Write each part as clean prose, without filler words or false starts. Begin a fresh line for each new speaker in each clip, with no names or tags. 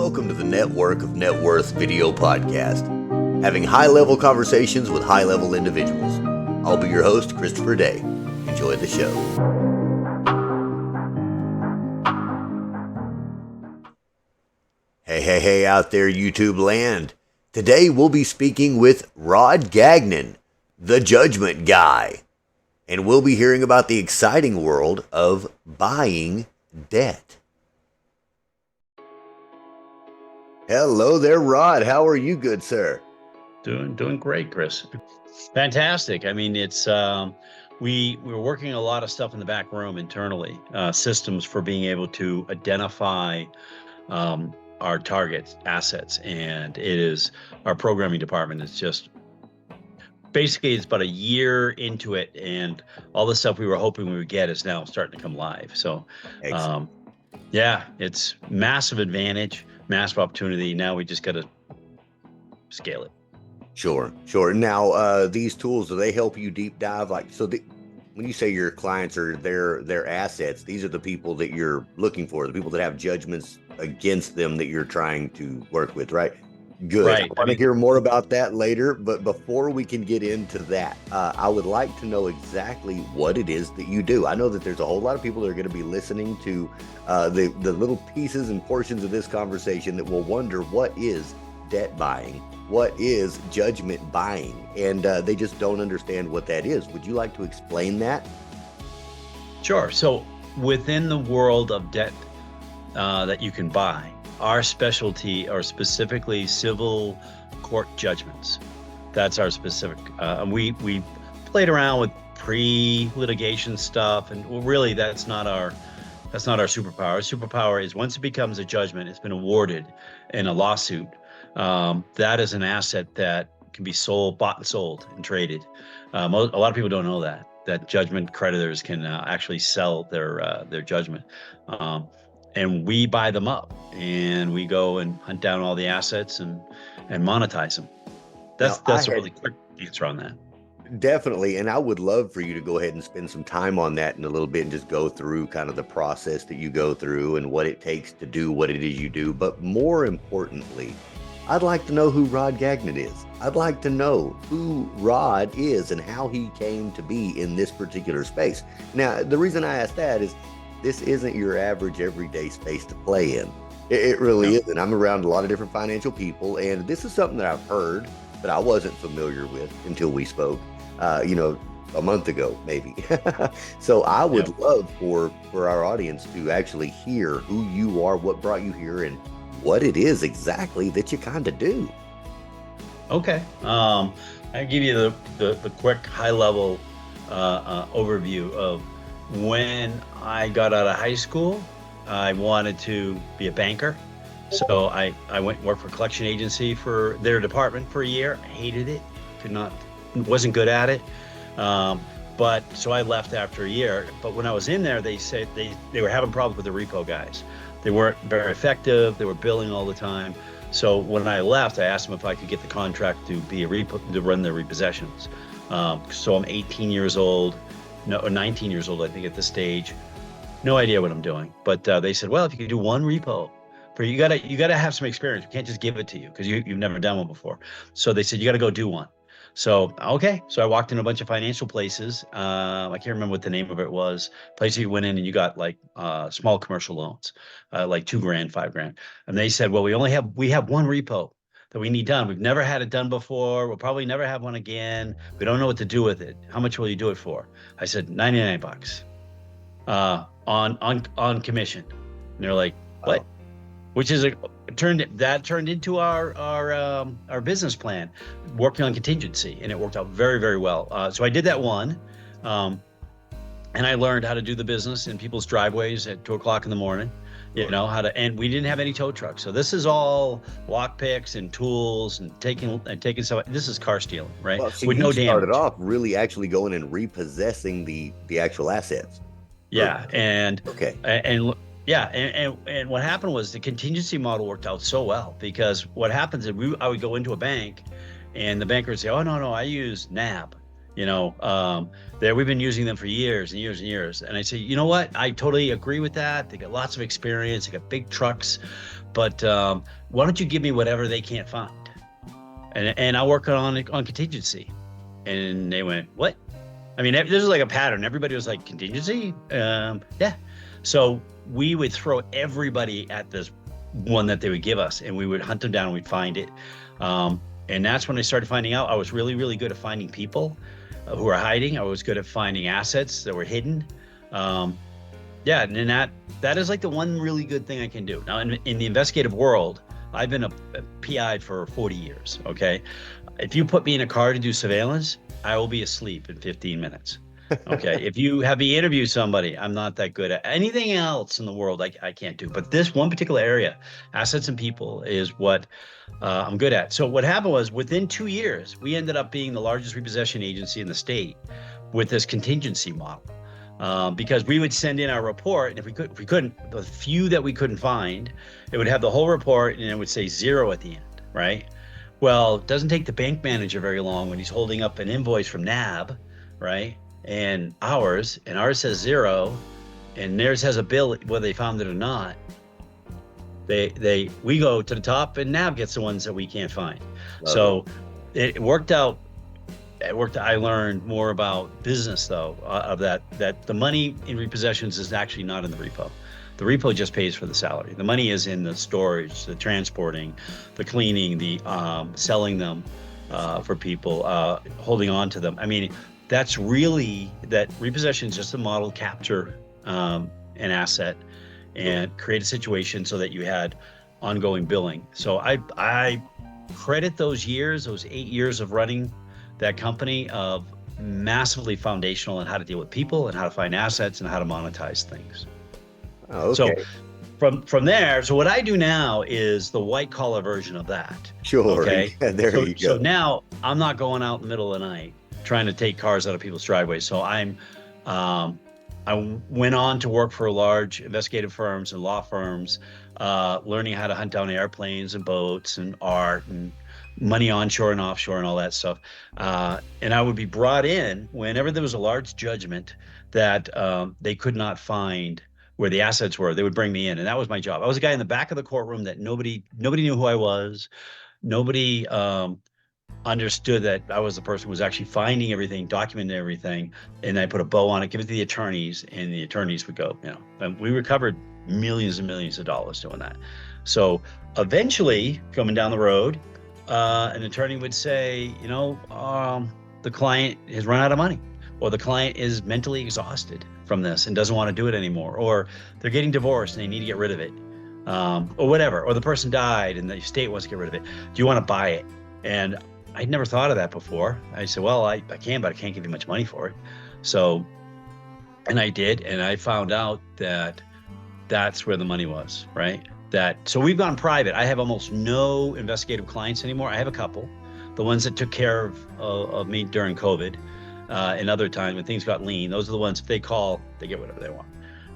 Welcome to the network of Networth video podcast, having high-level conversations with high-level individuals. I'll be your host, Christopher Day. Enjoy the show. Hey out there, YouTube land. Today we'll be speaking with Rod Gagnon, the Judgment Guy, and we'll be hearing about the exciting world of buying debt. Hello there, Rod. How are you, good sir?
Doing great, Chris. Fantastic. I mean, it's we're working a lot of stuff in the back room internally, systems for being able to identify our target assets, and it is our programming department is just basically it's about a year into it, and all the stuff we were hoping we would get is now starting to come live. So, yeah, it's massive advantage. Massive opportunity. Now we just got to scale it.
Sure. Now, these tools, do they help you deep dive? When you say your clients are their assets, these are the people that you're looking for, the people that have judgments against them that you're trying to work with, right? Good.
Right.
I want to hear more about that later, but before we can get into that, I would like to know exactly what it is that you do. I know that there's a whole lot of people that are going to be listening to the little pieces and portions of this conversation that will wonder what is debt buying, what is judgment buying, and they just don't understand what that is. Would you like to explain that?
Sure. So within the world of debt that you can buy, our specialty are specifically civil court judgments. That's our specific. We played around with pre-litigation stuff, and really that's not our superpower. Our superpower is once it becomes a judgment, it's been awarded in a lawsuit. That is an asset that can be sold, bought and sold, and traded. A lot of people don't know that judgment creditors can actually sell their judgment. And we buy them up, and we go and hunt down all the assets and monetize them. That's a really quick answer on that.
Definitely, and I would love for you to go ahead and spend some time on that in a little bit and just go through kind of the process that you go through and what it takes to do what it is you do. But more importantly, I'd like to know who Rod Gagnon is. I'd like to know who Rod is and how he came to be in this particular space. Now, the reason I ask that is this isn't your average everyday space to play in. It really isn't. I'm around a lot of different financial people, and this is something that I've heard, but I wasn't familiar with until we spoke, a month ago, maybe. So I would love for our audience to actually hear who you are, what brought you here, and what it is exactly that you kind of do.
Okay. I'll give you the quick high-level overview of when I got out of high school. I wanted to be a banker. So I went and worked for a collection agency for their department for a year. I hated it. Wasn't good at it. So I left after a year. But when I was in there, they said they were having problems with the repo guys. They weren't very effective. They were billing all the time. So when I left, I asked them if I could get the contract to be to run the repossessions. So I'm 18 years old. No, or 19 years old, I think, at this stage. No idea what I'm doing. But they said, well, if you could do one repo, you gotta have some experience. We can't just give it to you because you've never done one before. So they said, you got to go do one. So, okay. So I walked in a bunch of financial places. I can't remember what the name of it was. Place you went in and you got like small commercial loans, like $2,000, $5,000. And they said, well, we have one repo that we need done. We've never had it done before. We'll probably never have one again. We don't know what to do with it. How much will you do it for? I said, $99 on commission. And they're like, what? Oh. Which is turned into our business plan, working on contingency, and it worked out very, very well. So I did that one, and I learned how to do the business in people's driveways at 2:00 in the morning. And we didn't have any tow trucks. So this is all lock picks and tools and taking stuff. This is car stealing, right?
Well, so
with no damage.
Started off really actually going and repossessing the actual assets.
Yeah. And what happened was the contingency model worked out so well, because what happens is I would go into a bank and the banker would say, oh, no, I use NAB. We've been using them for years and years and years. And I say, you know what? I totally agree with that. They got lots of experience. They got big trucks, but why don't you give me whatever they can't find? And I'll work on contingency. And they went, what? I mean, this is like a pattern. Everybody was like, contingency? Yeah. So we would throw everybody at this one that they would give us, and we would hunt them down and we'd find it. And that's when I started finding out I was really, really good at finding people who are hiding. I was good at finding assets that were hidden. Yeah, and then that is like the one really good thing I can do. Now, in the investigative world, I've been a PI for 40 years, okay? If you put me in a car to do surveillance, I will be asleep in 15 minutes. Okay. If you have me interview somebody, I'm not that good at anything else in the world. I can't do, but this one particular area, assets and people, is what I'm good at. So what happened was, within 2 years, we ended up being the largest repossession agency in the state with this contingency model. Because we would send in our report, and if we couldn't, the few that we couldn't find, it would have the whole report and it would say 0 at the end, right? Well, it doesn't take the bank manager very long when he's holding up an invoice from NAB, right? And ours says 0, and theirs has a bill whether they found it or not. We go to the top, and NAB gets the ones that we can't find. So it worked out. I learned more about business though, of that the money in repossessions is actually not in the repo. The repo just pays for the salary. The money is in the storage, the transporting, the cleaning, the selling them for people, holding on to them. I mean, that's really, that repossession is just a model to capture an asset and create a situation so that you had ongoing billing. So I credit those 8 years of running that company of massively foundational in how to deal with people and how to find assets and how to monetize things.
Oh, okay.
So from there, so what I do now is the white collar version of that.
Sure.
Okay.
There you go.
So now I'm not going out in the middle of the night trying to take cars out of people's driveways. So I went on to work for large investigative firms and law firms, learning how to hunt down airplanes and boats and art and money onshore and offshore and all that stuff. And I would be brought in whenever there was a large judgment that they could not find where the assets were. They would bring me in, and that was my job. I was a guy in the back of the courtroom that nobody knew who I was. Nobody understood that I was the person who was actually finding everything, documenting everything, and I put a bow on it, give it to the attorneys, and the attorneys would go, and we recovered millions and millions of dollars doing that. So eventually, coming down the road, an attorney would say, the client has run out of money, or the client is mentally exhausted from this and doesn't want to do it anymore, or they're getting divorced and they need to get rid of it, or whatever, or the person died and the estate wants to get rid of it. Do you want to buy it? And I'd never thought of that before. I said, well, I can, but I can't give you much money for it. So, and I did, and I found out that that's where the money was, right? So we've gone private. I have almost no investigative clients anymore. I have a couple, the ones that took care of me during COVID and other times when things got lean. Those are the ones, if they call, they get whatever they want,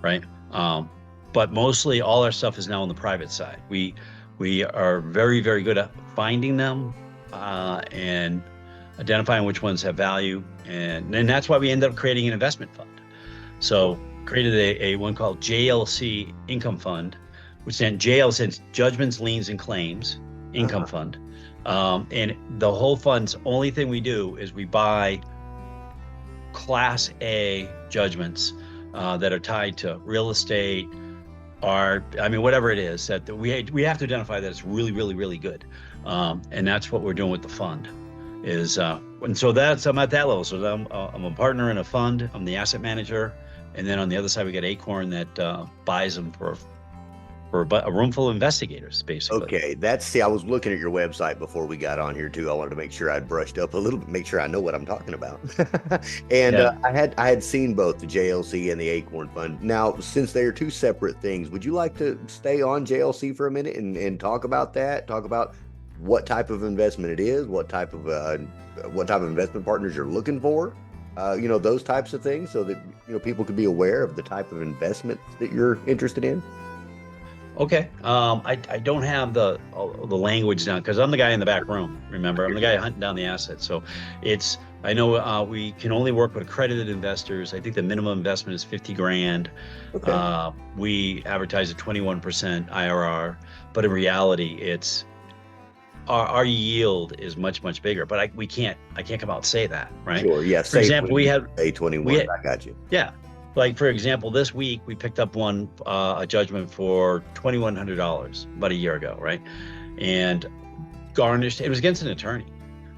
right? But mostly all our stuff is now on the private side. We are very, very good at finding them and identifying which ones have value. And that's why we ended up creating an investment fund. So created a one called JLC Income Fund, which stands Judgments, Liens, and Claims Income Fund. And the whole fund's only thing we do is we buy Class A judgments that are tied to real estate, art, whatever it is that we have to identify that it's really, really, really good. And that's what we're doing with the fund is, and so I'm at that level. So I'm a partner in a fund. I'm the asset manager. And then on the other side, we got Acorn that buys them for a room full of investigators, basically.
Okay, I was looking at your website before we got on here too. I wanted to make sure I'd brushed up a little bit, make sure I know what I'm talking about. And I had seen both the JLC and the Acorn Fund. Now, since they are two separate things, would you like to stay on JLC for a minute and talk about that? Talk about what type of investment it is, what type of investment partners you're looking for, those types of things, so that people could be aware of the type of investments that you're interested in.
Okay. I don't have the language down because I'm the guy in the back room. Remember, I'm the guy hunting down the assets. So it's I know we can only work with accredited investors. I think the minimum investment is 50 grand.
Okay.
We advertise a 21% IRR, but in reality, it's our yield is much, much bigger. But I can't come out and say that, right?
Sure. Yeah.
For example, we had
say
we
21.
had,
I got you.
yeah. Like for example, this week we picked up a judgment for $2,100 about a year ago, right? And garnished. It was against an attorney,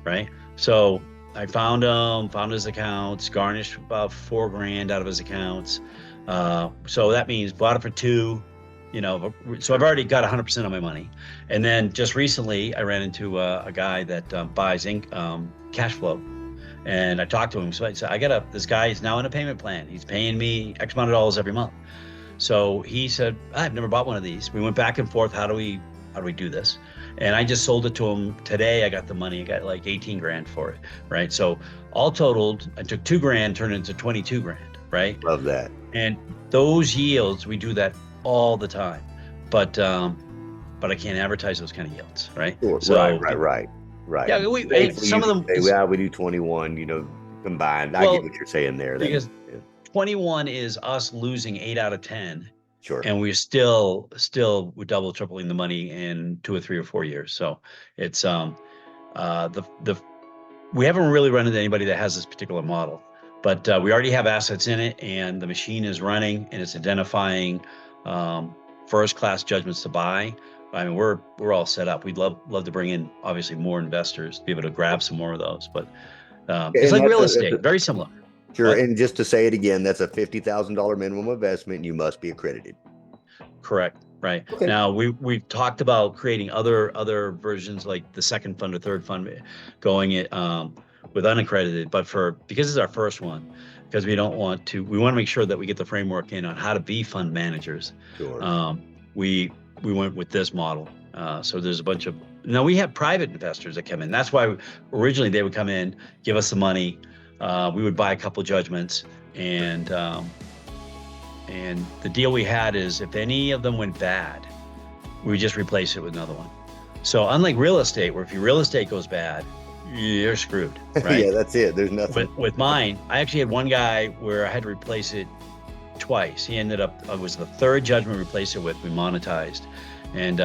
right? So I found his accounts, garnished about 4 grand out of his accounts. So that means bought it for 2. So I've already got 100% of my money. And then just recently, I ran into a guy that buys cash flow. And I talked to him. So I said, this guy is now in a payment plan. He's paying me X amount of dollars every month. So he said, I've never bought one of these. We went back and forth. How do we do this? And I just sold it to him today. I got the money. I got like 18 grand for it, right? So all totaled, I took 2 grand, turned it into 22 grand, right?
Love that.
And those yields, we do that all the time, but I can't advertise those kind of yields, right?
Sure.
So,
Right.
Yeah, some of them.
We do 21. Combined. I get what you're saying there.
Because 21 is us losing 8 out of 10.
Sure.
And we're double, tripling the money in 2 or 3 or 4 years. So it's we haven't really run into anybody that has this particular model, but we already have assets in it, and the machine is running and it's identifying first-class judgments to buy. I mean, we're all set up. We'd love to bring in obviously more investors to be able to grab some more of those, but it's like real estate, very similar.
Sure. And just to say it again, that's a $50,000 minimum investment, and you must be accredited.
Correct. Right.
Okay.
Now we've talked about creating other versions like the second fund or third fund going it with unaccredited, but because it's our first one, because we want to make sure that we get the framework in on how to be fund managers.
Sure.
We went with this model. So there's a bunch of now we have private investors that come in. That's why originally they would come in, give us the money. We would buy a couple judgments, and the deal we had is if any of them went bad, we would just replace it with another one. So unlike real estate, where if your real estate goes bad, you're screwed, right?
Yeah, that's it. There's nothing.
With mine, I actually had one guy where I had to replace it twice. He ended up, it was the third judgment we replaced it with, we monetized. And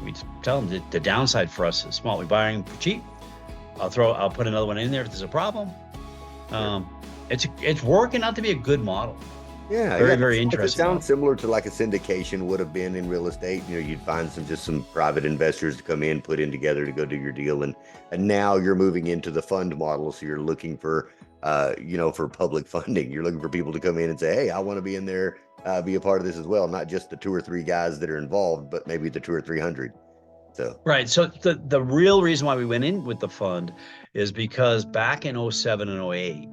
we tell him that the downside for us is small. We buy them for cheap. I'll put another one in there if there's a problem. It's working out to be a good model.
Yeah,
very interesting.
It sounds similar to like a syndication would have been in real estate. You'd find some private investors to come in, put in together to go do your deal, and now you're moving into the fund model. So you're looking for, for public funding. You're looking for people to come in and say, hey, I want to be in there, be a part of this as well. Not just the 2 or 3 guys that are involved, but maybe the 200 or 300. So
right. So the real reason why we went in with the fund is because back in 07 and 08,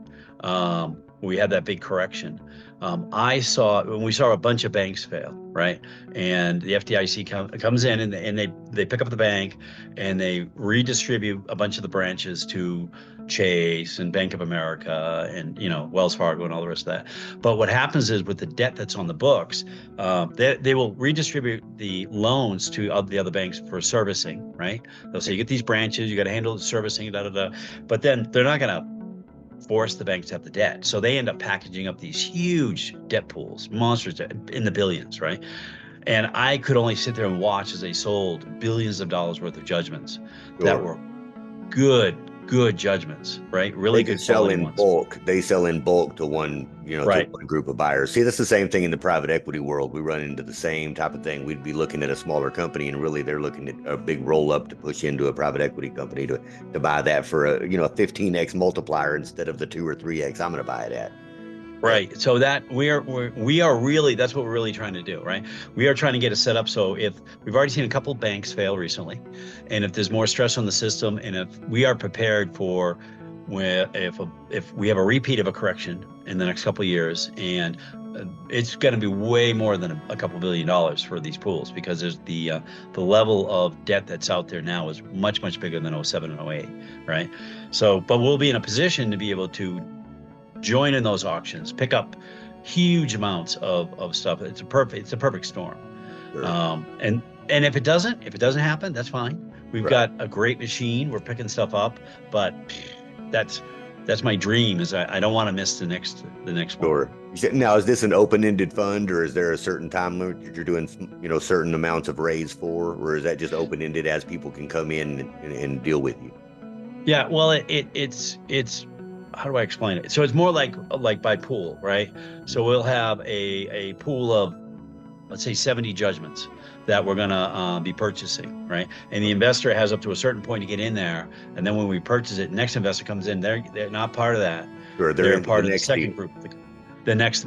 we had that big correction. When we saw a bunch of banks fail, right? And the FDIC comes in and they pick up the bank and they redistribute a bunch of the branches to Chase and Bank of America and Wells Fargo and all the rest of that. But what happens is with the debt that's on the books, they will redistribute the loans to the other banks for servicing, right? They'll say you get these branches, you got to handle the servicing, but then they're not going to force the banks to have the debt. So they end up packaging up these huge debt pools, monsters in the billions, right? And I could only sit there and watch as they sold billions of dollars worth of judgments that were good judgments, right? Really good
sell in
ones.
bulk. They sell in bulk to one,
right.
to one group of buyers. See, that's the same thing in the private equity world. We run into the same type of thing. We'd be looking at a smaller company, and really they're looking at a big roll up to push into a private equity company to buy that for a 15x multiplier instead of the 2 or 3x I'm going to buy it at.
Right. So that we are really, that's what we're really trying to do, right? We are trying to get it set up so if we've already seen a couple of banks fail recently, and if there's more stress on the system, and if we are prepared for if we have a repeat of a correction in the next couple of years, and it's going to be way more than a couple $1 billion for these pools, because there's the level of debt that's out there now is much bigger than 07 and 08, right? So, but we'll be in a position to be able to join in those auctions, pick up huge amounts of stuff. It's a perfect storm.
Sure.
And if it doesn't happen, that's fine. We've got a great machine. We're picking stuff up, but that's my dream. Is I don't want to miss the next one.
Sure. Now, is this an open-ended fund, or is there a certain time limit that you're doing, certain amounts of raise for, or is that just open-ended as people can come in and deal with you?
Yeah, well, it's how do I explain it? So it's more like by pool, right? So we'll have a pool of, let's say, 70 judgments that we're gonna be purchasing, right? And the investor has up to a certain point to get in there, and then when we purchase it, next investor comes in. They're not part of that.
Or they're
They're
into the
part of the
next deal?
second group, the next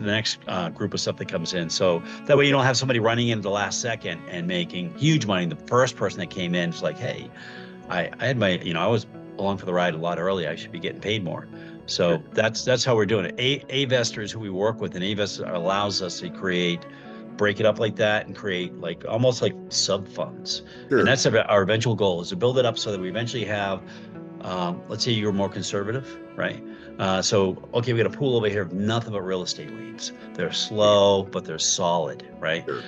group of stuff that comes in. So that way you don't have somebody running in at the last second and making huge money. The first person that came in is like, hey, I had my, I was along for the ride a lot early. I should be getting paid more. So that's how we're doing it. A-Vestor is who we work with, and A-Vestor allows us to break it up like that and create like almost like sub funds.
Sure.
And that's our eventual goal, is to build it up so that we eventually have, let's say you're more conservative, right? So, okay, we got a pool over here of nothing but real estate leads. They're slow, but they're solid, right?
Sure.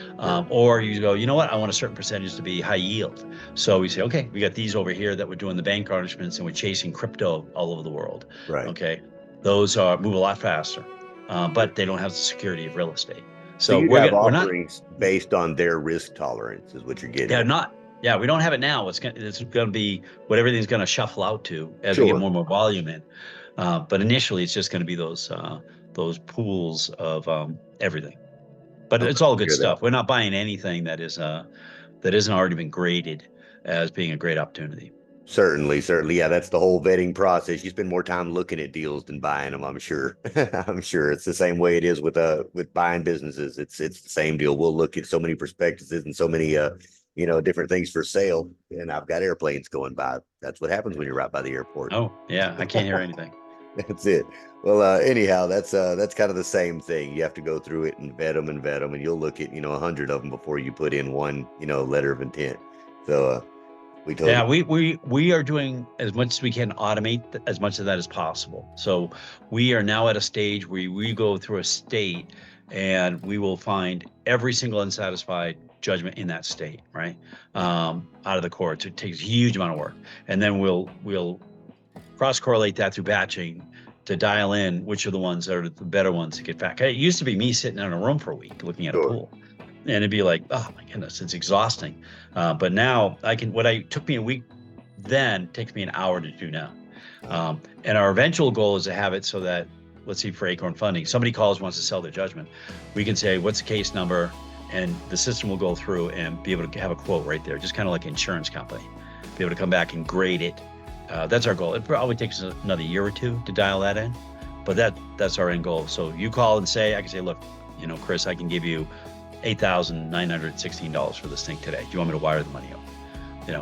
Or you go, you know what? I want a certain percentage to be high yield. So we say, okay, we got these over here that we're doing the bank garnishments, and we're chasing crypto all over the world.
Right.
Okay. Those move a lot faster, but they don't have the security of real estate.
So you have offerings based on their risk tolerance, is what you're getting.
Yeah, we don't have it now. It's gonna be what everything's gonna shuffle out to as we get more and more volume in. But initially, it's just going to be those pools of everything. But it's all good stuff. We're not buying anything that isn't already been graded as being a great opportunity.
Certainly. Yeah, that's the whole vetting process. You spend more time looking at deals than buying them, I'm sure. I'm sure it's the same way it is with buying businesses. It's the same deal. We'll look at so many prospectuses and so many different things for sale. And I've got airplanes going by. That's what happens when you're right by the airport.
Oh, yeah, I can't hear anything.
That's it. Well, anyhow, that's kind of the same thing. You have to go through it and vet them, and you'll look at 100 of them before you put in one letter of intent. So
we are doing as much as we can, automate as much of that as possible. So we are now at a stage where we go through a state and we will find every single unsatisfied judgment in that state, right? Out of the courts. It takes a huge amount of work, and then we'll cross-correlate that through batching to dial in which are the ones that are the better ones to get back. It used to be me sitting in a room for a week looking at a pool, and it'd be like, oh my goodness, it's exhausting. But now took me a week then takes me an hour to do now. And our eventual goal is to have it so that, let's see, for Acorn Funding, somebody wants to sell their judgment. We can say, what's the case number? And the system will go through and be able to have a quote right there, just kind of like an insurance company, be able to come back and grade it. That's our goal. It probably takes another year or two to dial that in, but that's our end goal. So you call and say, I can say, look, Chris, I can give you $8,916 for this thing today. Do you want me to wire the money up?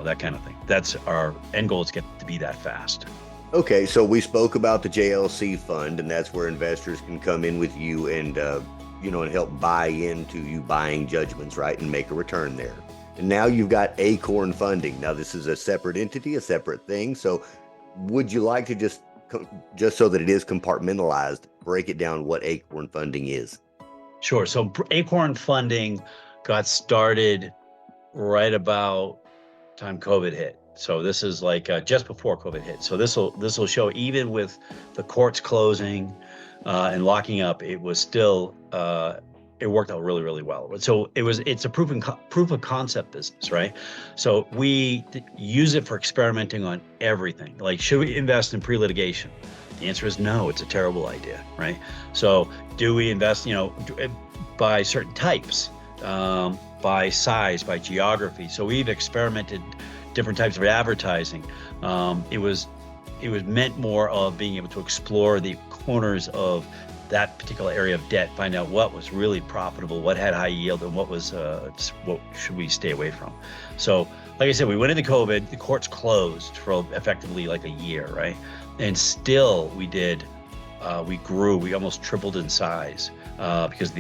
That kind of thing. That's our end goal, is get to be that fast.
Okay, so we spoke about the JLC fund, and that's where investors can come in with you and and help buy into you buying judgments, right, and make a return there. And now you've got Acorn Funding. Now this is a separate entity, a separate thing. So would you like to just so that it is compartmentalized, break it down what Acorn Funding is?
Sure. So Acorn Funding got started right about time COVID hit. So this is like just before COVID hit. So this will show, even with the courts closing and locking up, it was still it worked out really, really well. So it's a proof of concept business, right? So we use it for experimenting on everything. Like, should we invest in pre-litigation? The answer is no. It's a terrible idea, right? So do we invest, by certain types, by size, by geography? So we've experimented different types of advertising. It was meant more of being able to explore the corners of that particular area of debt, find out what was really profitable, what had high yield, and what should we stay away from. So, like I said, we went into COVID, the courts closed for effectively like a year, right? And still we grew, we almost tripled in size because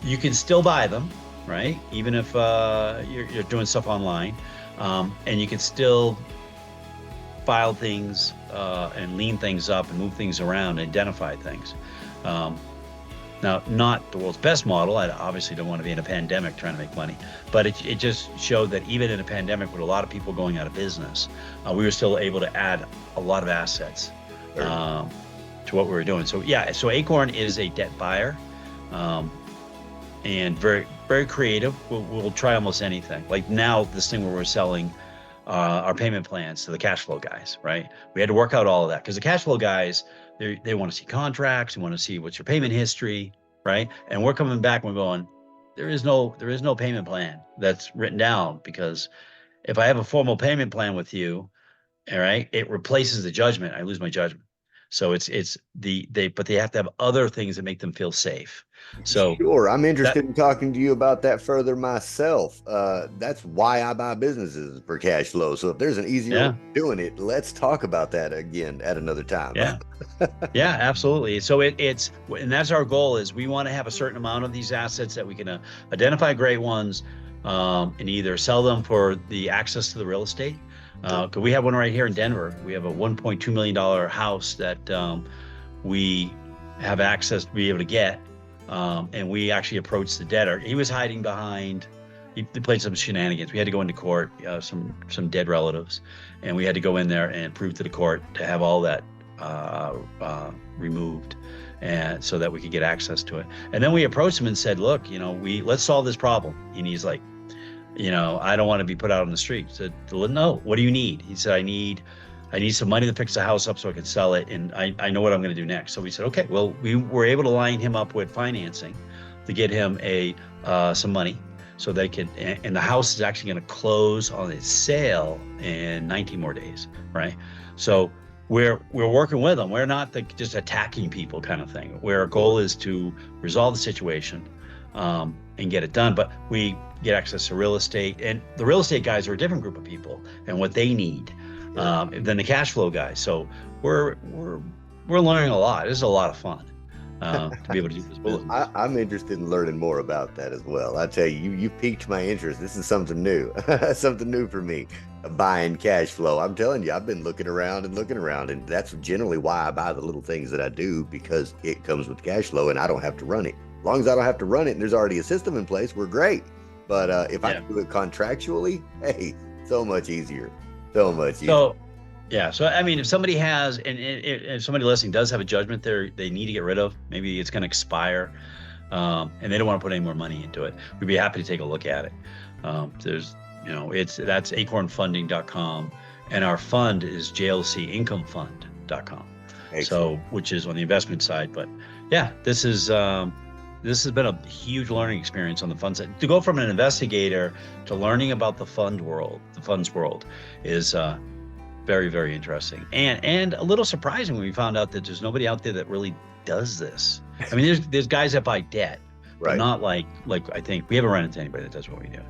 you can still buy them, right? Even if you're doing stuff online, and you can still file things and lean things up and move things around, and identify things. Now, not the world's best model. I obviously don't want to be in a pandemic trying to make money, but it just showed that even in a pandemic with a lot of people going out of business, we were still able to add a lot of assets
Sure.
to what we were doing. So yeah, so Acorn is a debt buyer, and very, very creative. We'll try almost anything. Like now, this thing where we're selling our payment plans to the cash flow guys, right? We had to work out all of that because the cash flow guys, they want to see contracts, they want to see what's your payment history, right? And we're coming back and we're going, there is no payment plan that's written down, because if I have a formal payment plan with you, all right, it replaces the judgment. I lose my judgment. So but they have to have other things that make them feel safe. So
Sure. I'm
that,
interested in talking to you about that further myself. That's why I buy businesses, for cash flow. So if there's an easier way
yeah,
of doing it, let's talk about that again at another time.
yeah. Yeah, absolutely. So and that's our goal, is we want to have a certain amount of these assets that we can identify great ones, and either sell them for the access to the real estate. Because we have one right here in Denver. We have a $1.2 million house that we have access to be able to get. And we actually approached the debtor. He was hiding behind, he played some shenanigans. We had to go into court, some dead relatives, and we had to go in there and prove to the court to have all that removed, and so that we could get access to it. And then we approached him and said, look, let's solve this problem. And he's like, I don't want to be put out on the street. I said, no, what do you need? He said, I need some money to fix the house up so I can sell it, and I know what I'm going to do next. So we said, okay, well, we were able to line him up with financing to get him some money so they could, and the house is actually going to close on its sale in 19 more days, right? So we're working with them. We're not just attacking people kind of thing, where our goal is to resolve the situation and get it done. But we get access to real estate, and the real estate guys are a different group of people and what they need than the cash flow guys. So we're learning a lot. This is a lot of fun to be able to do this business.
Well, I'm interested in learning more about that as well. I tell you, you piqued my interest. This is something new, something new for me. Buying cash flow. I'm telling you, I've been looking around, and that's generally why I buy the little things that I do, because it comes with cash flow and I don't have to run it. As long as I don't have to run it and there's already a system in place, we're great. But if I can do it contractually, hey, so much easier. So much easier.
So, yeah. So, I mean, if somebody has, and if somebody listening does have a judgment they need to get rid of, maybe it's going to expire, and they don't want to put any more money into it, we'd be happy to take a look at it. That's acornfunding.com, and our fund is JLC Income Fund.com. So, which is on the investment side. But yeah, this has been a huge learning experience on the fund side. To go from an investigator to learning about the funds world is very, very interesting, and a little surprising when we found out that there's nobody out there that really does this. I mean, there's guys that buy debt,
right?
But not like I think we haven't run into anybody that does what we do.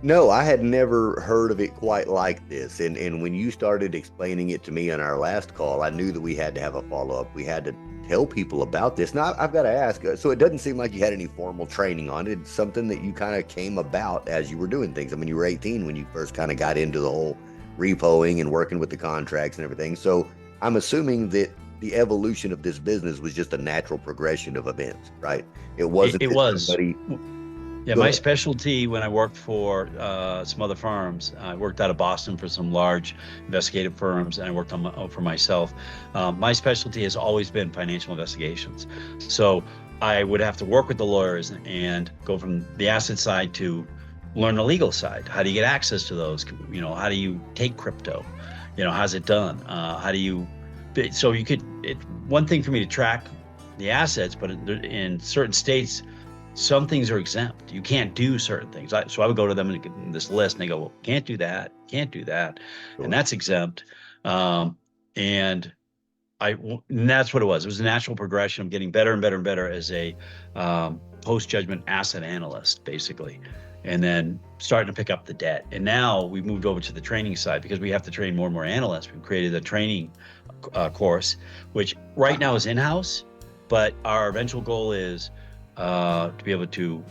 No, I had never heard of it quite like this. And when you started explaining it to me on our last call, I knew that we had to have a follow-up. We had to tell people about this. Now, I've got to ask, so it doesn't seem like you had any formal training on it. It's something that you kind of came about as you were doing things. I mean, you were 18 when you first kind of got into the whole repoing and working with the contracts and everything. So I'm assuming that the evolution of this business was just a natural progression of events, right? It wasn't.
It was.
Somebody...
Yeah, my specialty when I worked for some other firms, I worked out of Boston for some large investigative firms, and I worked for myself. My specialty has always been financial investigations. So I would have to work with the lawyers and go from the asset side to learn the legal side. How do you get access to those? How do you take crypto? How's it done? So you could, one thing for me to track the assets, but in certain states, some things are exempt. You can't do certain things. So I would go to them and give them this list, and they go, well, can't do that, sure. And that's exempt. And that's what it was. It was a natural progression of getting better and better and better as a post-judgment asset analyst, basically, and then starting to pick up the debt. And now we've moved over to the training side because we have to train more and more analysts. We've created a training course, which right now is in-house, but our eventual goal is to be able to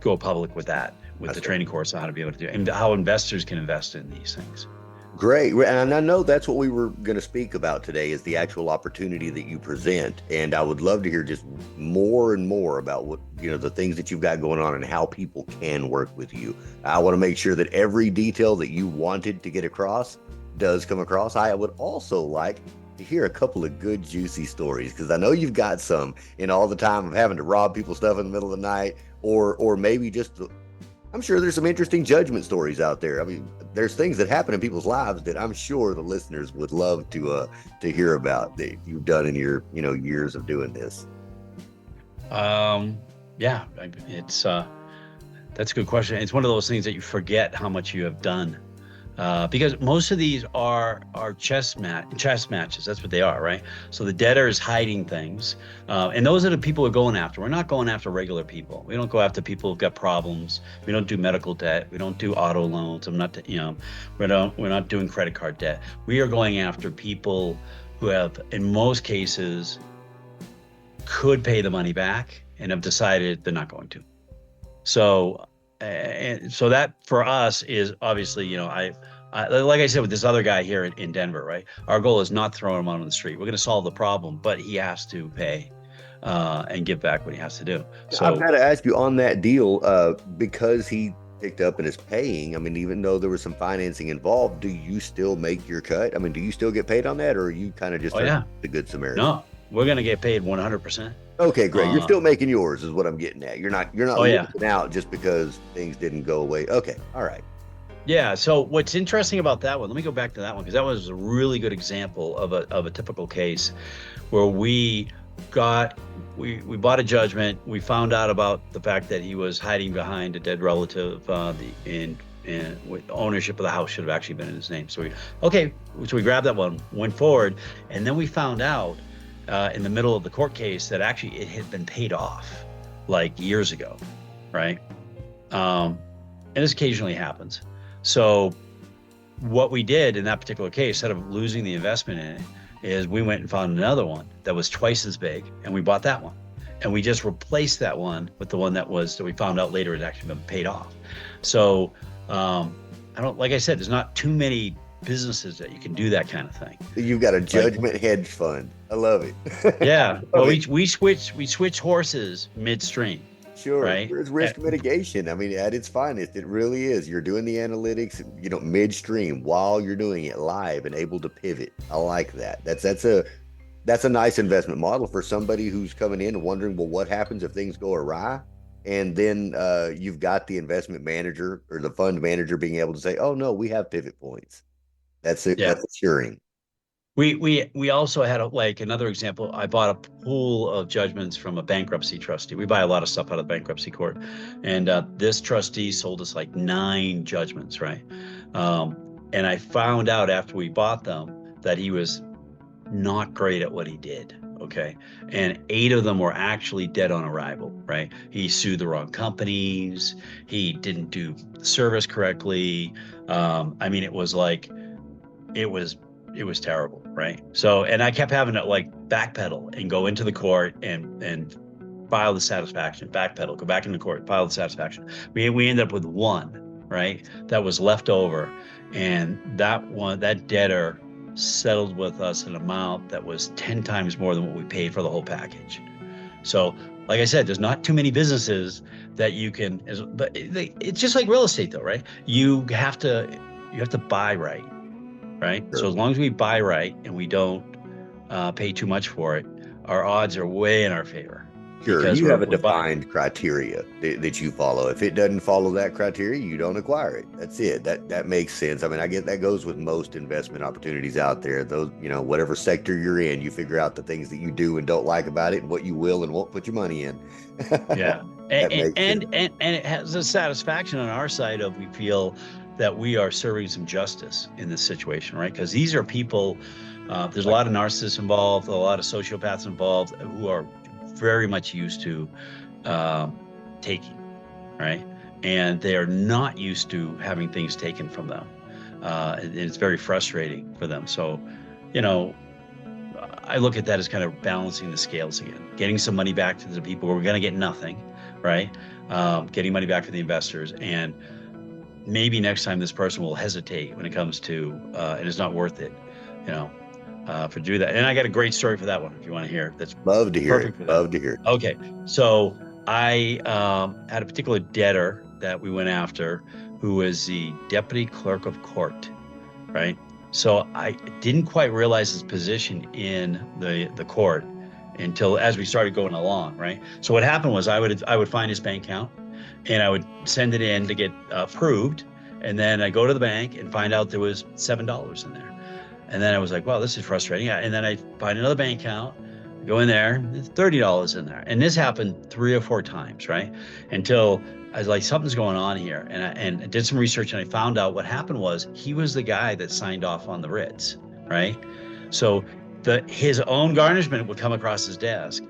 go public with that, with the training course on how to be able to do it, and how investors can invest in these things.
Great. And I know that's what we were going to speak about today, is the actual opportunity that you present. And I would love to hear just more and more about what, the things that you've got going on and how people can work with you. I want to make sure that every detail that you wanted to get across does come across. I would also like to hear a couple of good, juicy stories, because I know you've got some in all the time of having to rob people's stuff in the middle of the night, or maybe just, I'm sure there's some interesting judgment stories out there. I mean, there's things that happen in people's lives that I'm sure the listeners would love to hear about that you've done in your, years of doing this.
Yeah, it's that's a good question. It's one of those things that you forget how much you have done. Because most of these are chess matches. That's what they are, right? So the debtor is hiding things, and those are the people we're going after. We're not going after regular people. We don't go after people who've got problems. We don't do medical debt. We don't do auto loans. We're not doing credit card debt. We are going after people who have, in most cases, could pay the money back and have decided they're not going to. So, and so that for us is obviously, like I said with this other guy here in Denver, right? Our goal is not throwing him out on the street. We're going to solve the problem, but he has to pay and give back what he has to do. So
I've got to ask you on that deal, because he picked up and is paying. I mean, even though there was some financing involved, do you still make your cut? I mean, do you still get paid on that, or are you kind of just the good Samaritan?
No, we're going to get paid 100%.
Okay, great. You're still making yours, is what I'm getting at. You're not losing out just because things didn't go away. Okay, all right.
Yeah. So what's interesting about that one? Let me go back to that one, because that was a really good example of a typical case where we bought a judgment. We found out about the fact that he was hiding behind a dead relative. With ownership of the house should have actually been in his name. So we grabbed that one, went forward, and then we found out in the middle of the court case that actually it had been paid off like years ago, right? And this occasionally happens. So what we did in that particular case, instead of losing the investment in it, is we went and found another one that was twice as big, and we bought that one. And we just replaced that one with the one that we found out later had actually been paid off. So like I said, there's not too many businesses that you can do that kind of thing.
You've got a judgment hedge fund. I love it.
Yeah. Well, we switch horses midstream.
Sure.
Right?
There's risk mitigation. I mean, at its finest, it really is. You're doing the analytics, midstream while you're doing it live and able to pivot. I like that. That's a nice investment model for somebody who's coming in and wondering, well, what happens if things go awry? And then you've got the investment manager or the fund manager being able to say, oh no, we have pivot points. That's it. Yeah. That's assuring.
We also had another example. I bought a pool of judgments from a bankruptcy trustee. We buy a lot of stuff out of the bankruptcy court, and this trustee sold us 9 judgments, right? And I found out after we bought them that he was not great at what he did. Okay, and 8 of them were actually dead on arrival, right? He sued the wrong companies. He didn't do service correctly. I mean, it was terrible, right? So, and I kept having to backpedal and go into the court and file the satisfaction, backpedal, go back into court, file the satisfaction. We ended up with one, right? That was left over, and that debtor settled with us an amount that was 10 times more than what we paid for the whole package. So, like I said, there's not too many businesses that you can, but it's just like real estate though, right? You have to buy right. Right. Sure. So as long as we buy right and we don't pay too much for it, our odds are way in our favor.
Sure. You have a defined criteria that you follow. If it doesn't follow that criteria, you don't acquire it. That's it. That makes sense. I mean, I get that goes with most investment opportunities out there. Those, whatever sector you're in, you figure out the things that you do and don't like about it and what you will and won't put your money in.
Yeah. and it has a satisfaction on our side of we feel that we are serving some justice in this situation, right? Because these are people, there's a lot of narcissists involved, a lot of sociopaths involved who are very much used to taking, right? And they are not used to having things taken from them. And it's very frustrating for them. So, I look at that as kind of balancing the scales again, getting some money back to the people who are going to get nothing, right? Getting money back to the investors, and maybe next time this person will hesitate when it comes to, and it's not worth it, for do that. And I got a great story for that one if you want to hear. That's
love to hear it. Love to hear it.
Okay, so I had a particular debtor that we went after, who was the deputy clerk of court, right? So I didn't quite realize his position in the court until as we started going along, right? So what happened was I would find his bank account and I would send it in to get approved, and then I go to the bank and find out there was $7 in there, and then I was like, "Wow, this is frustrating." And then I find another bank account, go in there, there's $30 in there, and this happened 3 or 4 times, right? Until I was like, something's going on here, and I did some research, and I found out what happened was he was the guy that signed off on the writs, right? So his own garnishment would come across his desk,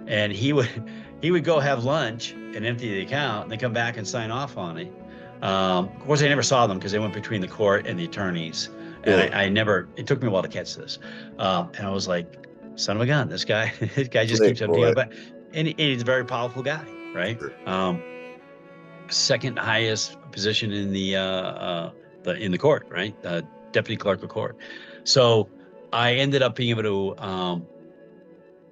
and he would go have lunch and empty the account, and then come back and sign off on it. Of course, I never saw them because they went between the court and the attorneys, and I never. It took me a while to catch this, and I was like, "Son of a gun! This guy, this guy just keeps emptying it." But and he's a very powerful guy, right? Second highest position in the court, right? Deputy clerk of court. So I ended up being able to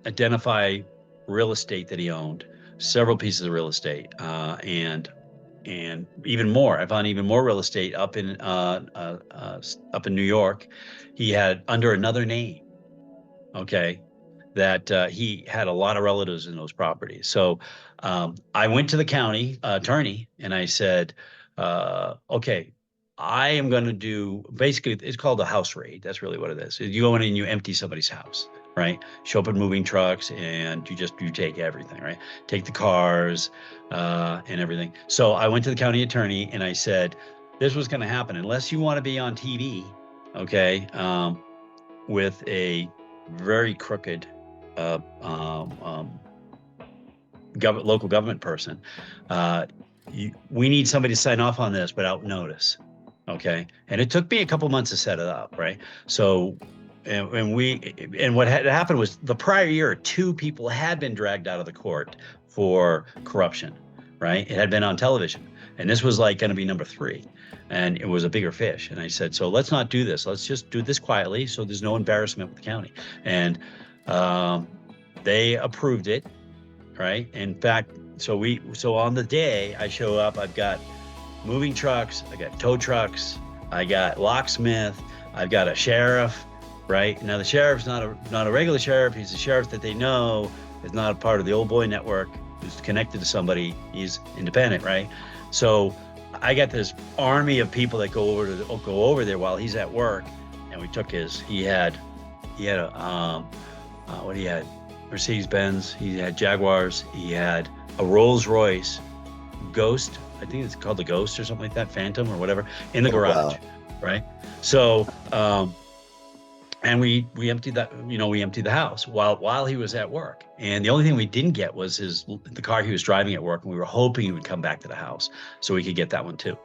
identify real estate that he owned, several pieces of real estate, and even more. I found even more real estate up in New York. He had under another name, okay, that he had a lot of relatives in those properties. So I went to the county attorney and I said, okay, I am going to do, basically, it's called a house raid. That's really what it is. You go in and you empty somebody's house, right? Show up in moving trucks and you take everything, right? Take the cars and everything. So I went to the county attorney and I said, this was going to happen unless you want to be on TV, okay, with a very crooked local government person. We need somebody to sign off on this without notice, okay? And it took me a couple months to set it up, right? So, and what had happened was the prior year, 2 people had been dragged out of the court for corruption, right? It had been on television, and this was like going to be number 3, and it was a bigger fish. And I said, so let's not do this. Let's just do this quietly, so there's no embarrassment with the county. And they approved it, right? In fact, so on the day I show up, I've got moving trucks, I got tow trucks, I got locksmith, I've got a sheriff, right? Now the sheriff's not a regular sheriff. He's a sheriff that they know is not a part of the old boy network, who's connected to somebody. He's independent, right? So I got this army of people that go over there while he's at work, and we took he had a what he had, Mercedes-Benz, he had Jaguars, he had a Rolls-Royce Ghost, I think it's called the Ghost or something like that, Phantom or whatever, in the garage, right? So, and we emptied that, we emptied the house while he was at work. And the only thing we didn't get was the car he was driving at work, and we were hoping he would come back to the house so we could get that one too.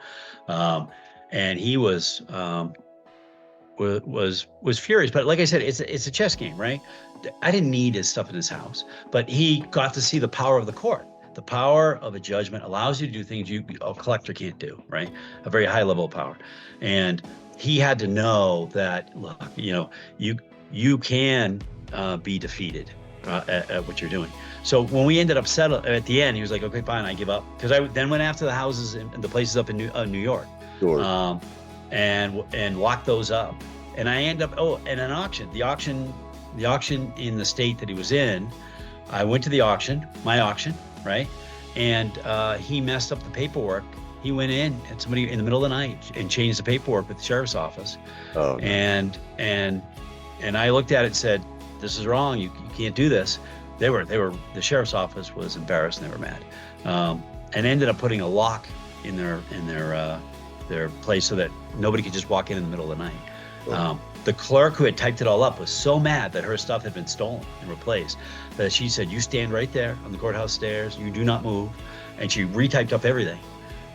And he was furious, but like I said, it's a chess game, right? I didn't need his stuff in his house, but he got to see the power of the court. The power of a judgment allows you to do things a collector can't do, right? A very high level of power. And he had to know that, look, you can be defeated at what you're doing. So when we ended up settling at the end, he was like, okay, fine, I give up. Because I then went after the houses and the places up in New York. Sure. And locked those up. And I end up, and an auction, the auction in the state that he was in, I went to the auction, my auction, right? And he messed up the paperwork. He went in and somebody in the middle of the night and changed the paperwork with the sheriff's office. Oh, no. And I looked at it and said, this is wrong. You can't do this. The sheriff's office was embarrassed and they were mad. And ended up putting a lock in their place so that nobody could just walk in the middle of the night. Oh. The clerk who had typed it all up was so mad that her stuff had been stolen and replaced that she said, you stand right there on the courthouse stairs, you do not move. And she retyped up everything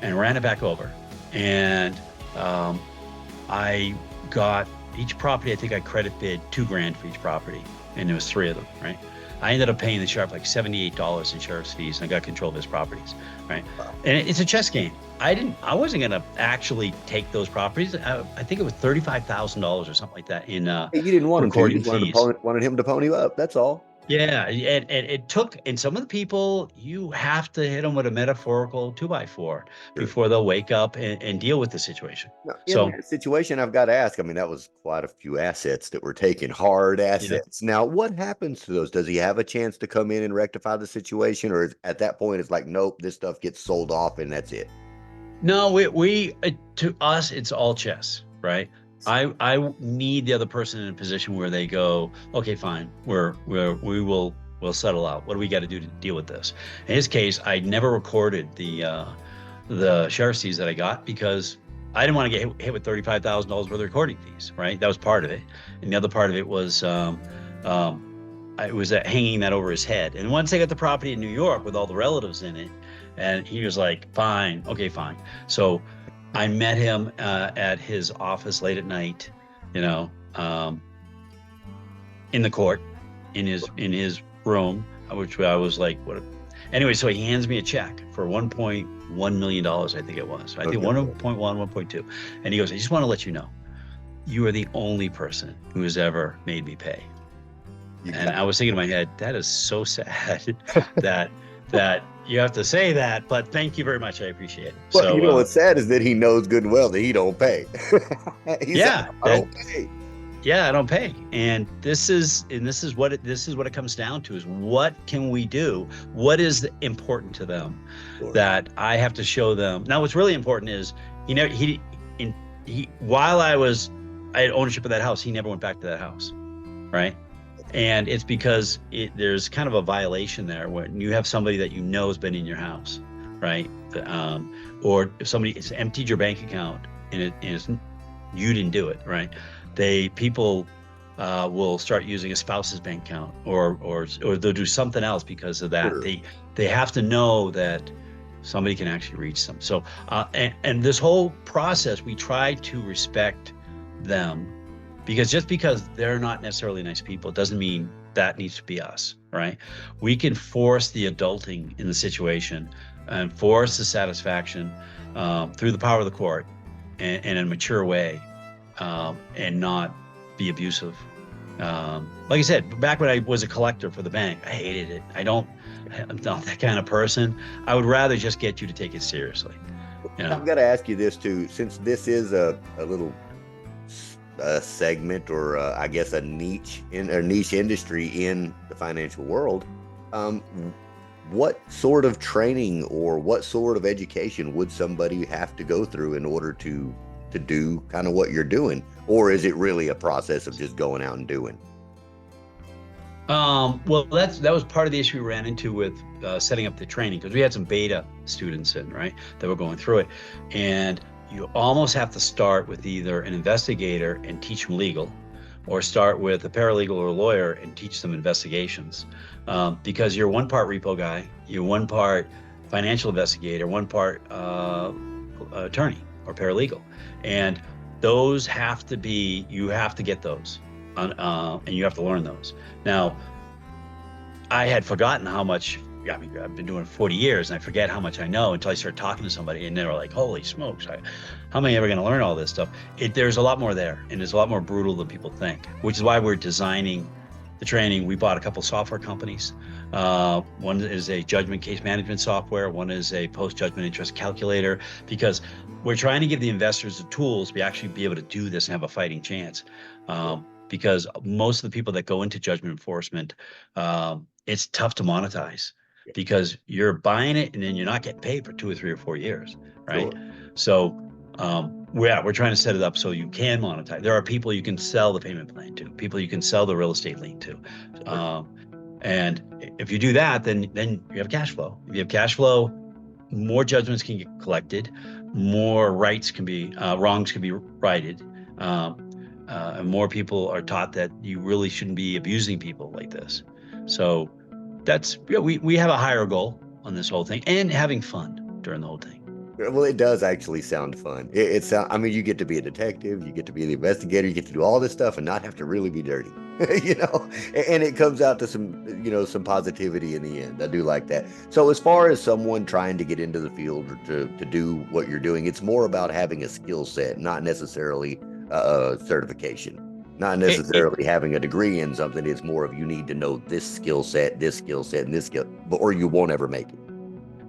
and ran it back over. And I got each property, I think I credit bid $2,000 for each property, and there was 3 of them, right? I ended up paying the sheriff like $78 in sheriff's fees, and I got control of his properties, right? Wow. And it's a chess game. I wasn't gonna actually take those properties. I think it was $35,000 or something like that in
you didn't want him to. You wanted him to pony up. That's all.
Yeah, and it took, and some of the people, you have to hit them with a metaphorical 2x4
Sure.
before they'll wake up and deal with the situation.
Now, in
So,
that situation, I've got to ask. I mean, that was quite a few assets that were taken, hard
yeah.
assets. Now, what happens to those? Does he have a chance to come in and rectify the situation, or at that point, it's like, nope, this stuff gets sold off and that's it?
No, to us, it's all chess, right? I need the other person in a position where they go, okay, fine, we'll settle out. What do we got to do to deal with this? In his case, I never recorded the sheriff's fees that I got because I didn't want to get hit with $35,000 worth of recording fees, right? That was part of it, and the other part of it was I was hanging that over his head. And once I got the property in New York with all the relatives in it, and he was like, fine, okay, fine. So I met him at his office late at night, you know, in the court, in his room, which I was like, what? Anyway, so he hands me a check for $1.1 million, I think it was. I think
Okay.
1.1, 1.2. And he goes, I just want to let you know, you are the only person who has ever made me pay.
You
And
got,
I was thinking in my head, that is so sad that that you have to say that, but thank you very much. I appreciate it.
well, you
So
know, what's sad is that he knows good and well that he don't pay. He's like,
yeah,
I don't pay.
I don't pay. And this is what it comes down to is what can we do? What is important to them
Sure.
that I have to show them. Now, what's really important is while I had ownership of that house, he never went back to that house. Right. And it's because there's kind of a violation there when you have somebody that you know has been in your house, right? Or if somebody has emptied your bank account and you didn't do it, right? People will start using a spouse's bank account, or they'll do something else because of that.
Sure.
They have to know that somebody can actually reach them. So and this whole process, we try to respect them. Because just because they're not necessarily nice people doesn't mean that needs to be us, right? We can force the adulting in the situation and force the satisfaction through the power of the court and in a mature way, and not be abusive. Like I said, back when I was a collector for the bank, I hated it. I'm not that kind of person. I would rather just get you to take it seriously. You know?
I've got to ask you this too, since this is a little segment, or I guess a niche industry in the financial world. Um, what sort of training or what sort of education would somebody have to go through in order to do kind of what you're doing, or is it really a process of just going out and doing?
Well, that was part of the issue we ran into with setting up the training, because we had some beta students in, right, that were going through it, and you almost have to start with either an investigator and teach them legal, or start with a paralegal or a lawyer and teach them investigations, because you're one part repo guy, you're one part financial investigator, one part attorney or paralegal, and those have to be, you have to get those, and you have to learn those. Now, I had forgotten how much. I mean, I've been doing it 40 years, and I forget how much I know until I start talking to somebody, and they're like, "Holy smokes! How am I ever going to learn all this stuff?" There's a lot more there, and it's a lot more brutal than people think. Which is why we're designing the training. We bought a couple software companies. One is a judgment case management software. One is a post-judgment interest calculator, because we're trying to give the investors the tools to actually be able to do this and have a fighting chance. Because most of the people that go into judgment enforcement, it's tough to monetize, because you're buying it and then you're not getting paid for 2 or 3 or 4 years, right?
Sure.
So we're trying to set it up so you can monetize. There are people you can sell the payment plan to, people you can sell the real estate lien to, and if you do that, then you have cash flow. If you have cash flow, more judgments can get collected, more wrongs can be righted, and more people are taught that you really shouldn't be abusing people like this. So we have a higher goal on this whole thing, and having fun during the whole thing.
Well, it does actually sound fun. I mean, you get to be a detective, you get to be the investigator, you get to do all this stuff and not have to really be dirty, you know, and it comes out to some positivity in the end. I do like that. So as far as someone trying to get into the field or to do what you're doing, it's more about having a skill set, not necessarily a certification. Not necessarily having a degree in something. It's more of you need to know this skill set, and this skill, or you won't ever make it.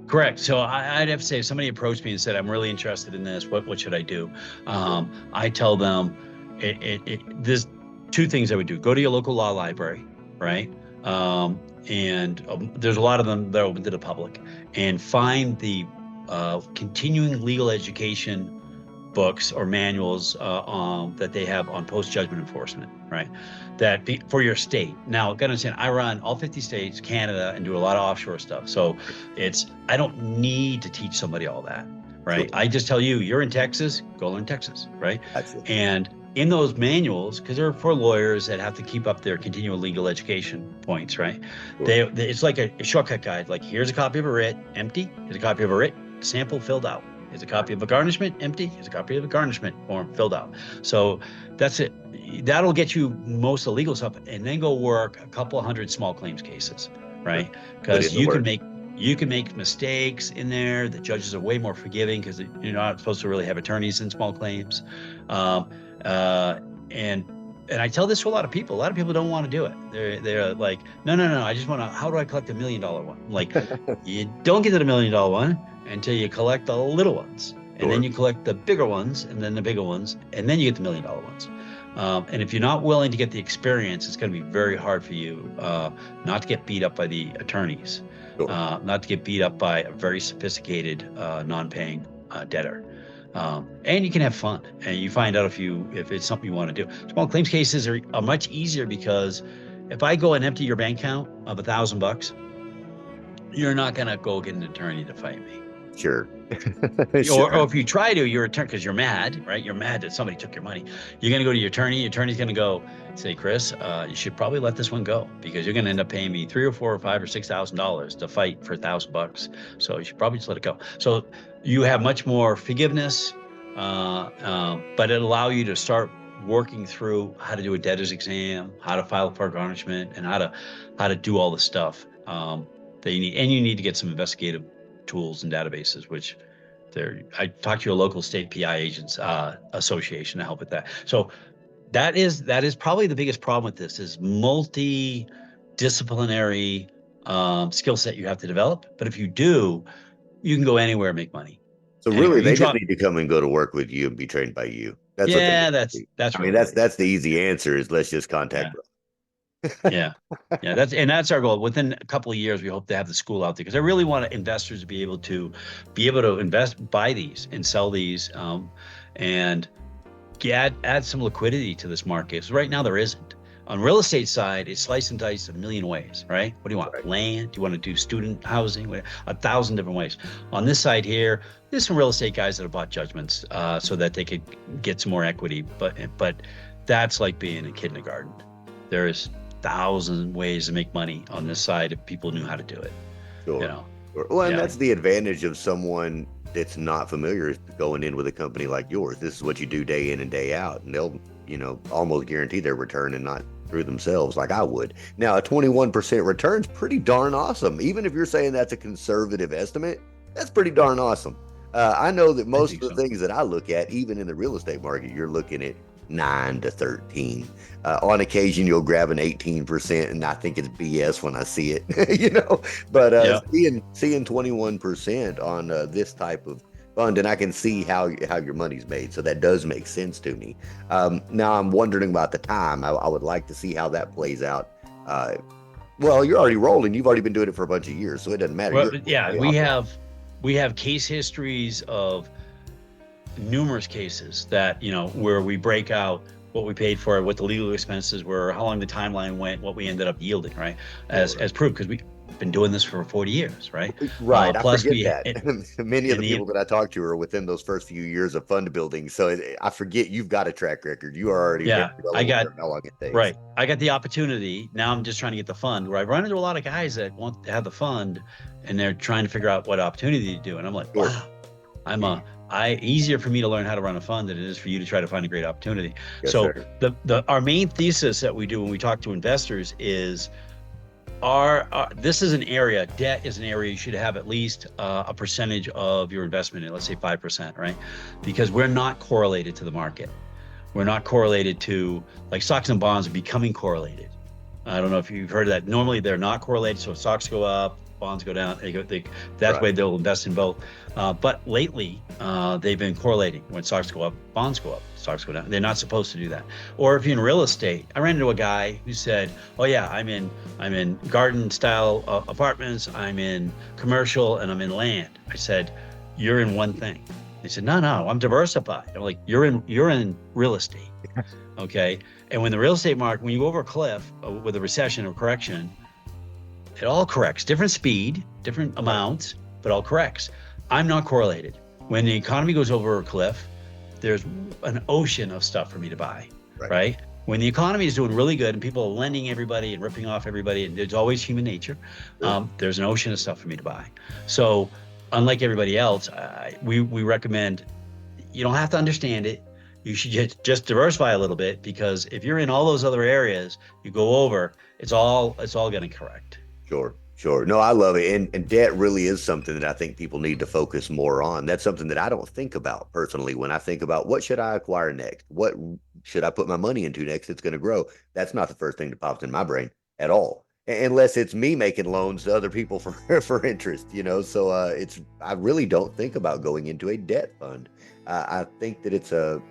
Correct. So I'd have to say, if somebody approached me and said, "I'm really interested in this. What should I do?" I tell them, there's two things I would do. Go to your local law library, right? And there's a lot of them that are open to the public, and find the continuing legal education books or manuals that they have on post-judgment enforcement, right? For your state. Now, gotta understand, I run all 50 states, Canada, and do a lot of offshore stuff. So I don't need to teach somebody all that, right?
Sure.
I just tell you, you're in Texas, go learn Texas, right? And in those manuals, because they're for lawyers that have to keep up their continual legal education points, right?
Sure.
It's like a shortcut guide. Like, here's a copy of a writ, empty. Here's a copy of a writ, sample filled out. Here's a copy of a garnishment, empty. Here's a copy of a garnishment form filled out. So that's it. That'll get you most of the legal stuff, and then go work a couple of hundred small claims cases, right? Because you can make mistakes in there. The judges are way more forgiving because you're not supposed to really have attorneys in small claims. And I tell this to a lot of people. A lot of people don't want to do it. They're like, no. I just want to. How do I collect $1 million one? I'm like, you don't get to the $1 million one until you collect the little ones, and then you collect the bigger ones, and then the bigger ones, and then you get the $1 million ones. And if you're not willing to get the experience, it's going to be very hard for you not to get beat up by the attorneys, not to get beat up by a very sophisticated non-paying debtor. And you can have fun, and you find out if it's something you want to do. Small claims cases are much easier, because if I go and empty your bank account of $1,000, you're not going to go get an attorney to fight me.
Sure.
Or if you try to, your attorney, because you're mad, right? You're mad that somebody took your money. You're going to go to your attorney. Your attorney's going to go say, Chris, you should probably let this one go, because you're going to end up paying me $3,000 or $4,000 or $5,000 or $6,000 to fight for $1,000. So you should probably just let it go. So you have much more forgiveness, but it'll allow you to start working through how to do a debtor's exam, how to file for garnishment, and how to do all the stuff that you need. And you need to get some investigative tools and databases, which I talked to your local state PI agents association to help with that. So that is probably the biggest problem with this, is multidisciplinary skill set you have to develop. But if you do, you can go anywhere and make money.
So really, they just need to come and go to work with you and be trained by you. That's that's the easy answer, is let's just contact.
Yeah. That's our goal. Within a couple of years, we hope to have the school out there, because I really want investors to be able to invest, buy these and sell these, and add some liquidity to this market. So right now there isn't. On real estate side, it's slice and dice a million ways, right? What do you want? Right. Land? Do you want to do student housing? 1,000 different ways. On this side here, there's some real estate guys that have bought judgments so that they could get some more equity. But that's like being a kindergarten. There's 1,000 ways to make money on this side if people knew how to do it.
Sure. Sure. Well, and that's the advantage of someone that's not familiar going in with a company like yours. This is what you do day in and day out, and they'll, almost guarantee their return and not through themselves like I would. Now, a 21% return is pretty darn awesome. Even if you're saying that's a conservative estimate, that's pretty darn awesome. I know that most of the things that I look at, even in the real estate market, you're looking at 9 to 13. On occasion, you'll grab an 18%, and I think it's BS when I see it, But seeing 21% on this type of fund, and I can see how your money's made, so that does make sense to me. Now I'm wondering about the time. I would like to see how that plays out. Well, you're already rolling. You've already been doing it for a bunch of years, so it doesn't matter.
Well, we have case histories of numerous cases that, where we break out what we paid for it, what the legal expenses were, how long the timeline went, what we ended up yielding, right? As proof, because we've been doing this for 40 years, right?
Right. Plus, I forget that. Many of the people that I talk to are within those first few years of fund building. So I forget you've got a track record. You are already how long it takes.
Right. I got the opportunity. Now I'm just trying to get the fund, where I run into a lot of guys that want to have the fund, and they're trying to figure out what opportunity to do. And I'm like, wow, easier for me to learn how to run a fund than it is for you to try to find a great opportunity. Yes, so our main thesis that we do when we talk to investors is this is an area, debt is an area you should have at least a percentage of your investment in, let's say 5%, right? Because we're not correlated to the market. We're not correlated to, like, stocks and bonds are becoming correlated. I don't know if you've heard of that. Normally they're not correlated. So if stocks go up, bonds go down. That's why they'll invest in both. But lately, they've been correlating. When stocks go up, bonds go up. Stocks go down. They're not supposed to do that. Or if you're in real estate, I ran into a guy who said, "Oh yeah, I'm in garden style apartments. I'm in commercial, and I'm in land." I said, "You're in one thing." They said, "No, I'm diversified." I'm like, "You're in real estate." Okay. And when the real estate market, when you go over a cliff with a recession or correction, it all corrects. Different speed, different amounts, but all corrects. I'm not correlated. When the economy goes over a cliff, there's an ocean of stuff for me to buy, right? When the economy is doing really good and people are lending everybody and ripping off everybody, and there's always human nature, there's an ocean of stuff for me to buy. So unlike everybody else, we recommend, you don't have to understand it. You should just diversify a little bit, because if you're in all those other areas, you go over, it's all going to correct.
Sure. No, I love it. And debt really is something that I think people need to focus more on. That's something that I don't think about personally when I think about what should I acquire next? What should I put my money into next that's going to grow? That's not the first thing that pops in my brain at all. Unless it's me making loans to other people for interest, So I really don't think about going into a debt fund. I think that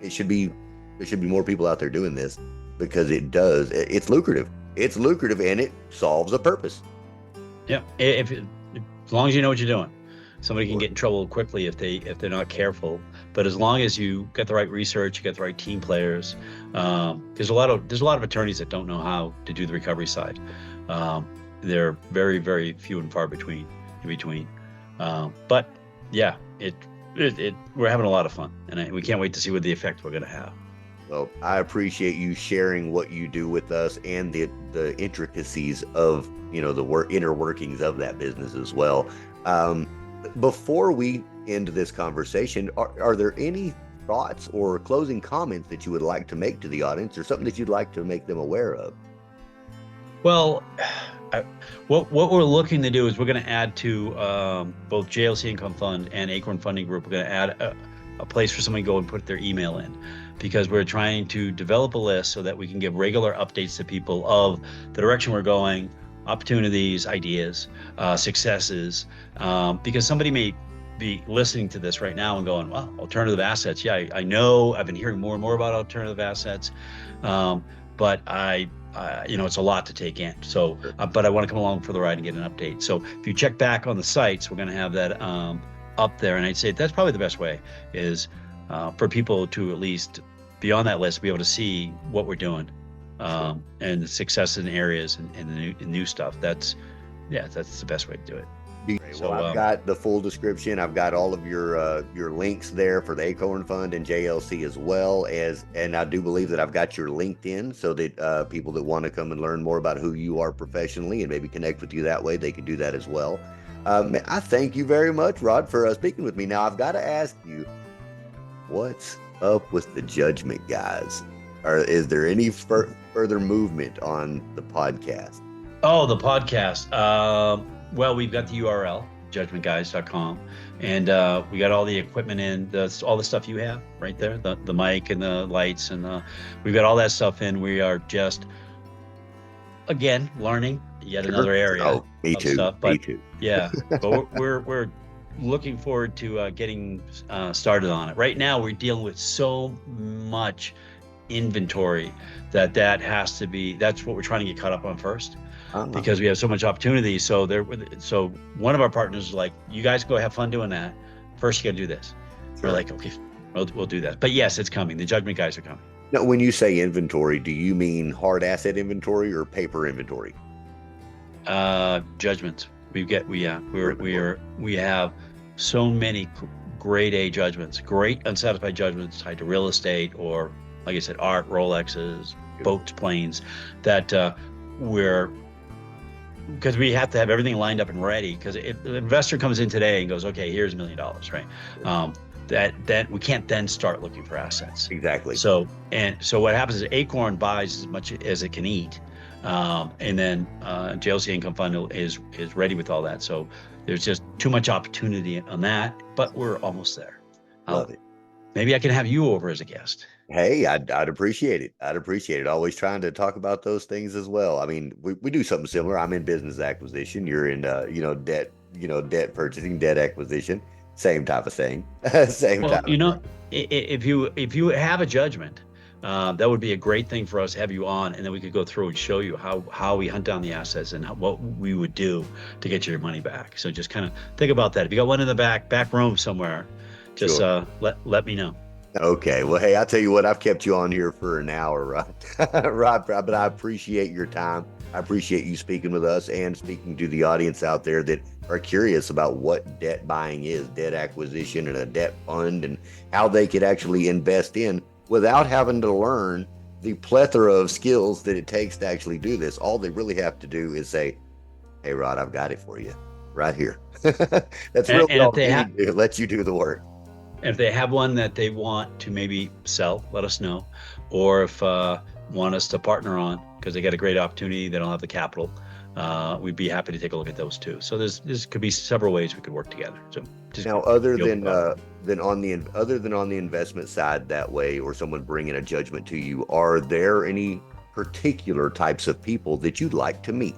there should be more people out there doing this, because it's lucrative. It's lucrative, and it solves a purpose.
Yeah, as long as you know what you're doing. Somebody can get in trouble quickly if they're not careful. But as long as you get the right research, you get the right team players, there's a lot of attorneys that don't know how to do the recovery side. They're very, very few and far between. But yeah, we're having a lot of fun, and we can't wait to see what the effect we're going to have.
Well, I appreciate you sharing what you do with us and the intricacies of the inner workings of that business as well. Before we end this conversation, are there any thoughts or closing comments that you would like to make to the audience, or something that you'd like to make them aware of?
Well, what we're looking to do is we're going to add to both JLC Income Fund and Acorn Funding Group. We're going to add a place for somebody to go and put their email in, because we're trying to develop a list so that we can give regular updates to people of the direction we're going, opportunities, ideas, successes, because somebody may be listening to this right now and going, "Well, alternative assets. Yeah, I know I've been hearing more and more about alternative assets, but it's a lot to take in. So, but I want to come along for the ride and get an update." So if you check back on the sites, we're going to have that up there. And I'd say that's probably the best way, is for people to at least be on that list, be able to see what we're doing, and the success in areas and the new stuff. That's the best way to do it.
Well, I've got the full description. I've got all of your links there for the Acorn Fund and JLC, as well as, and I do believe that I've got your LinkedIn, so that people that want to come and learn more about who you are professionally and maybe connect with you that way, they can do that as well. I thank you very much, Rod, for speaking with me. Now, I've got to ask you, what's up with the Judgment Guys? Or is there any further movement on the podcast?
Oh, the podcast. Well, we've got the URL, judgmentguys.com, and we got all the equipment in, all the stuff you have right there, the mic and the lights, and we've got all that stuff in. We are just, again, learning yet another area.
Oh, me too.
Stuff,
me too.
Yeah, but we're looking forward to getting started on it. Right now, we're dealing with so much inventory that has to be. That's what we're trying to get caught up on first. Because we have so much opportunity. So one of our partners is like, "You guys go have fun doing that. First, you got to do this." Sure. We're like, "Okay, we'll do that." But yes, it's coming. The Judgment Guys are coming.
Now, when you say inventory, do you mean hard asset inventory or paper inventory?
Judgments. We have so many grade A judgments, great unsatisfied judgments tied to real estate, or, like I said, art, Rolexes, boats, planes, that because we have to have everything lined up and ready. Because if the investor comes in today and goes, "Okay, here's $1 million," right? That we can't then start looking for assets.
Exactly.
So what happens is Acorn buys as much as it can eat, and then JLC Income Fund is ready with all that. So there's just too much opportunity on that, but we're almost there.
Love it.
maybe I can have you over as a guest.
Hey, I'd appreciate it. I'd appreciate it. Always trying to talk about those things as well. I mean, we do something similar. I'm in business acquisition. You're in, debt purchasing, debt acquisition, same type of thing, same
Well,
type of thing.
if you have a judgment, that would be a great thing for us to have you on, and then we could go through and show you how we hunt down the assets and what we would do to get your money back. So just kind of think about that. If you got one in the back room somewhere, just
Sure.
let me know.
Okay. Well, hey, I'll tell you what, I've kept you on here for an hour, right? Right, but I appreciate your time. I appreciate you speaking with us and speaking to the audience out there that are curious about what debt buying is, debt acquisition and a debt fund, and how they could actually invest in without having to learn the plethora of skills that it takes to actually do this. All they really have to do is say, "Hey, Rod, I've got it for you right here." That's
And,
really
and if
all
they
they
have
need to do. Let you do the work.
if they have one that they want to maybe sell, let us know. Or if want us to partner on because they got a great opportunity, they don't have the capital. We'd be happy to take a look at those too. So this could be several ways we could work together. So just
Now,
be open about it.
other than on the investment side that way, or someone bringing a judgment to you, are there any particular types of people that you'd like to meet?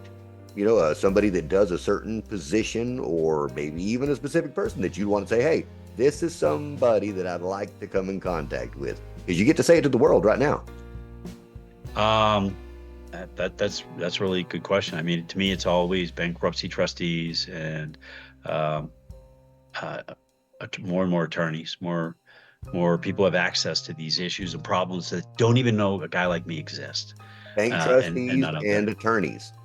Somebody that does a certain position, or maybe even a specific person that you want to say, "Hey, this is somebody that I'd like to come in contact with," because you get to say it to the world right now.
Um, that's really a good question. I mean, to me, it's always bankruptcy trustees and um, uh, more and more attorneys, more people have access to these issues and problems that don't even know a guy like me exists,
Bank
and
trustees
not out there.
and attorneys.
Yeah,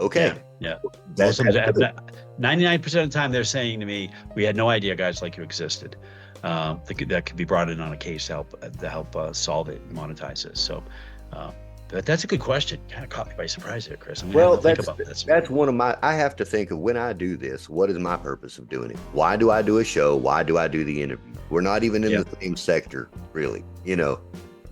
Okay,
yeah.
that
Most of them
that's
have
good.
99% of the time they're saying to me, "We had no idea guys like you existed." That could be brought in on a case to help solve it, monetize this. So, uh, that's a good question. Kind of caught me by surprise there, Chris. I'm gonna have
Well,
to think about this.
that's one of my. I have to think of when I do this. What is my purpose of doing it? Why do I do a show? Why do I do the interview? We're not even in
Yeah,
the same sector, really.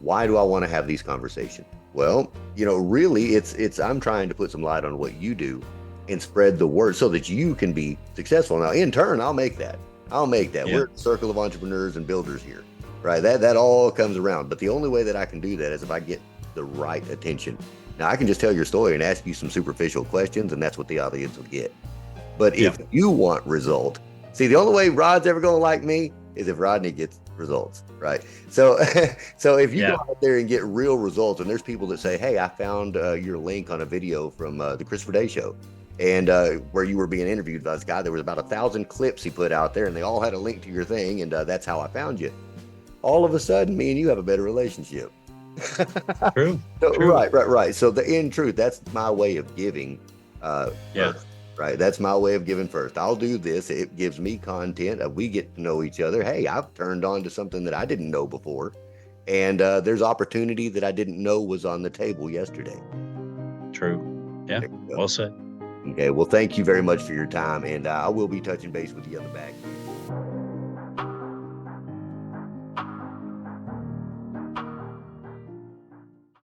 Why do I want to have these conversations? Well, really, it's. I'm trying to put some light on what you do and spread the word so that you can be successful. Now, in turn, I'll make that. I'll make that.
yeah.
We're a circle of entrepreneurs and builders here, right? That all comes around. But the only way that I can do that is if I get the right attention. Now, I can just tell your story and ask you some superficial questions, and that's what the audience will get. But
Yeah.
if you want result, see, the only way Rod's ever going to like me is if Rodney gets results, right? So, so if you go
Yeah.
out there and get real results, and there's people that say, "Hey, I found your link on a video from the Christopher Day Show, and where you were being interviewed by this guy. There was about 1,000 clips he put out there, and they all had a link to your thing, and that's how I found you." All of a sudden, me and you have a better relationship.
True.
So,
True.
right. So in truth, that's my way of giving
Yeah.
first, right? That's my way of giving first. I'll do this. It gives me content. We get to know each other. Hey, I've turned on to something that I didn't know before. And there's opportunity that I didn't know was on the table yesterday.
True. Yeah.
There you
Well
go.
said.
Okay. Well, thank you very much for your time. And I will be touching base with you on the back.